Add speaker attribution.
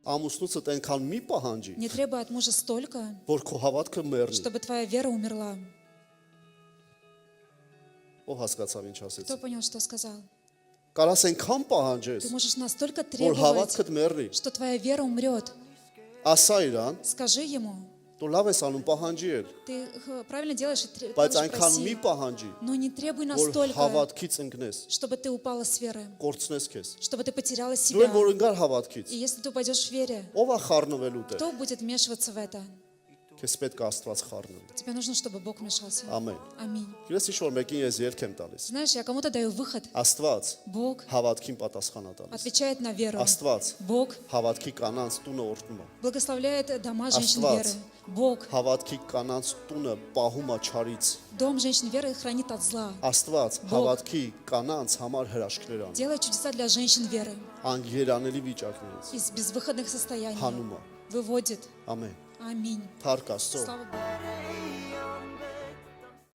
Speaker 1: ամուսնուցդ այնքան մի պահանջի,
Speaker 2: Не требуй от мужа столько,
Speaker 1: որ քո հավատքը մեռնի։
Speaker 2: чтобы твоя вера умерла.
Speaker 1: Ո՞վ հասկացավ ինչ ասեցի։
Speaker 2: Кто понял, что сказал?
Speaker 1: Կարաս այնքան պահանջես,
Speaker 2: Ты можешь настолько
Speaker 1: որ
Speaker 2: требовать,
Speaker 1: հավատքդ մեռնի։
Speaker 2: что твоя вера умрет.
Speaker 1: Ասա իրան,
Speaker 2: Скажи ему,
Speaker 1: դու լավ ես անում пահանջի էլ,
Speaker 2: ты правильно делаешь,
Speaker 1: բայց
Speaker 2: также
Speaker 1: այնքան մի
Speaker 2: проси.
Speaker 1: պահանջի,
Speaker 2: Но не требуй
Speaker 1: որ
Speaker 2: настолько,
Speaker 1: հավատքից ընկնես,
Speaker 2: чтобы ты упала с веры,
Speaker 1: կորցնես քեզ։
Speaker 2: чтобы ты потеряла
Speaker 1: Դու
Speaker 2: себя.
Speaker 1: էլ որ ընկար հավատքից,
Speaker 2: И если ты упадешь в вере,
Speaker 1: ով է խառնվելու տեղ։
Speaker 2: кто будет вмешиваться в это?
Speaker 1: Քեզ պետք է Աստված խառնվի։
Speaker 2: Тебе нужно, чтобы Бог вмешался.
Speaker 1: Ամեն։
Speaker 2: Аминь.
Speaker 1: Գիտես ինչ որ մեկին ես ելք եմ տալիս։
Speaker 2: Знаешь, я кому-то даю выход.
Speaker 1: Աստված
Speaker 2: Бог
Speaker 1: հավատքին պատասխան է տալիս։
Speaker 2: отвечает на веру.
Speaker 1: Աստված
Speaker 2: Бог
Speaker 1: հավատքի կանանց տունը օրհնում է։
Speaker 2: благословляет дома женщин
Speaker 1: Աստված
Speaker 2: веры. Бог
Speaker 1: հավատքի կանանց տունը պահում է չարից։
Speaker 2: дом женщин веры хранит от зла.
Speaker 1: Աստված հավատքի կանանց համար հրաշքներ անում։
Speaker 2: Делает чудеса для женщин веры.
Speaker 1: Անգերանելի վիճակներից
Speaker 2: Из безвыходных состояний.
Speaker 1: հանում է։
Speaker 2: Выводит.
Speaker 1: Ամեն։
Speaker 2: Аминь.
Speaker 1: Փառք Աստծո։
Speaker 2: Слава Богу.